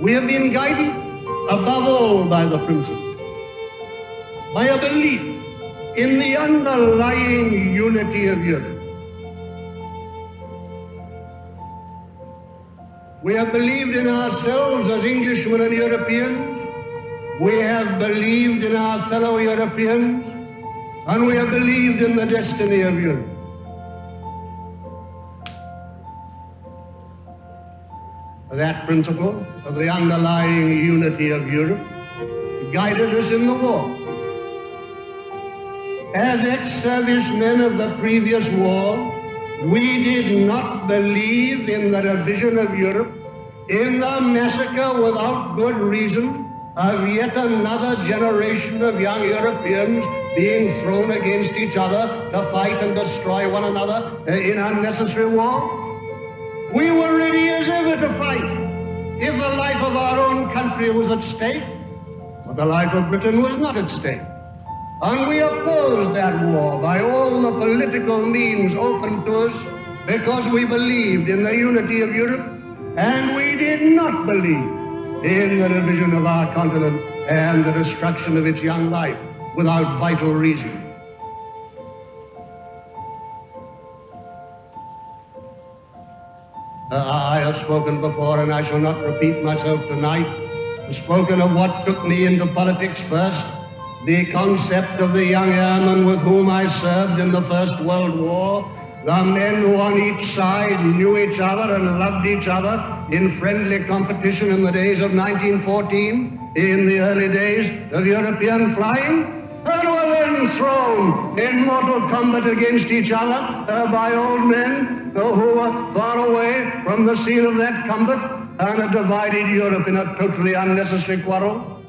We have been guided above all by the principle, by a belief in the underlying unity of Europe. We have believed in ourselves as Englishmen and Europeans. We have believed in our fellow Europeans, and we have believed in the destiny of Europe. That principle of the underlying unity of Europe guided us in the war. As ex-servicemen of the previous war, we did not believe in the division of Europe, in the massacre without good reason of yet another generation of young Europeans being thrown against each other to fight and destroy one another in unnecessary war. We were ready as ever to fight if the life of our own country was at stake, but the life of Britain was not at stake. And we opposed that war by all the political means open to us because we believed in the unity of Europe, and we did not believe in the division of our continent and the destruction of its young life without vital reason. I have spoken before, and I shall not repeat myself tonight, spoken of what took me into politics first, the concept of the young airmen with whom I served in the First World War, the men who on each side knew each other and loved each other in friendly competition in the days of 1914, in the early days of European flying, and were then thrown in mortal combat against each other by old men who were far away from the scene of that combat and had divided Europe in a totally unnecessary quarrel.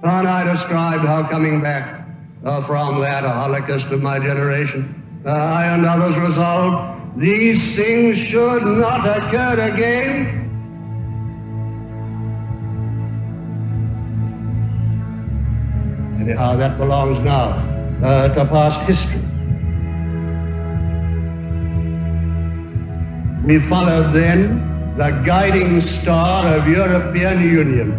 And I described how coming back from that holocaust of my generation, I and others resolved these things should not occur again. Anyhow, that belongs now to past history. We followed then the guiding star of European Union,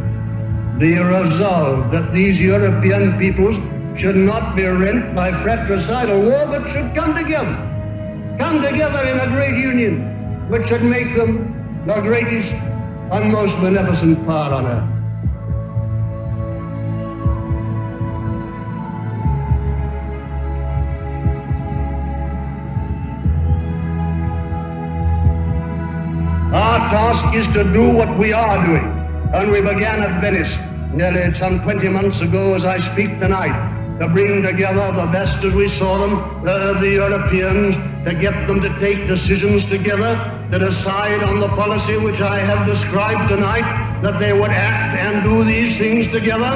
the resolve that these European peoples should not be rent by fratricidal war, but should come together in a great union, which should make them the greatest and most beneficent power on earth. Our task is to do what we are doing, and we began at Venice nearly some 20 months ago as I speak tonight, to bring together the best as we saw them of the Europeans, to get them to take decisions together, to decide on the policy which I have described tonight, that they would act and do these things together.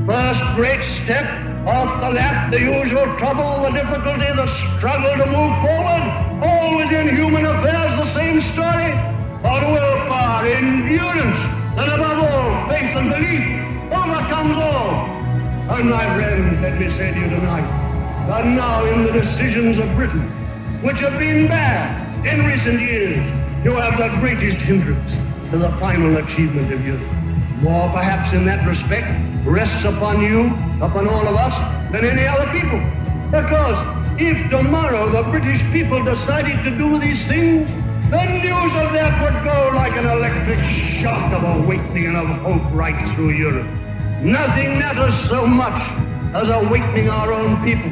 First great step, off the lap, the usual trouble, the difficulty, the struggle to move forward. Always in human affairs the same story. But willpower, endurance, and above all, faith and belief overcomes all. And my friends, let me say to you tonight, that now in the decisions of Britain, which have been bad in recent years, you have the greatest hindrance to the final achievement of Europe. More perhaps in that respect rests upon you, upon all of us, than any other people. Because if tomorrow the British people decided to do these things, the news of that would go like an electric shock of awakening and of hope right through Europe. Nothing matters so much as awakening our own people.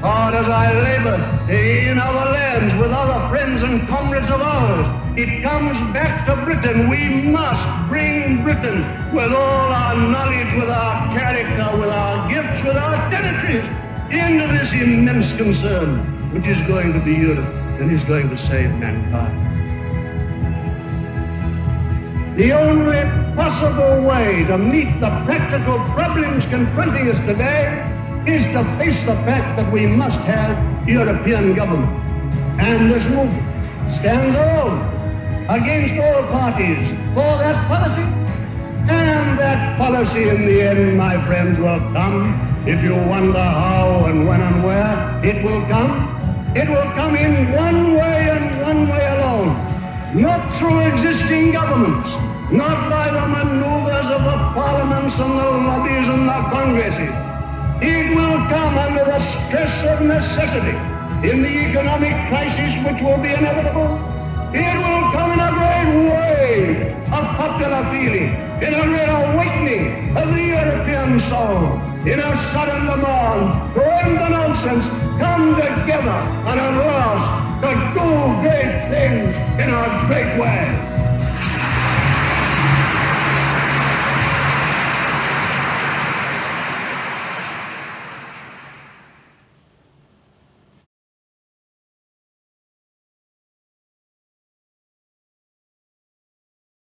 Hard as I labor in other lands with other friends and comrades of ours, it comes back to Britain. We must bring Britain with all our knowledge, with our character, with our gifts, with our territories, into this immense concern, which is going to be Europe and is going to save mankind. The only possible way to meet the practical problems confronting us today is to face the fact that we must have European government. And this movement stands alone against all parties for that policy. And that policy in the end, my friends, will come. If you wonder how and when and where, it will come. It will come in one way and one way alone. Not through existing governments, not by the maneuvers parliaments and the lobbies and the congresses. It will come under the stress of necessity in the economic crisis which will be inevitable. It will come in a great wave of popular feeling, in a great awakening of the European soul, in a sudden demand to end the nonsense, come together and at last to do great things in a great way.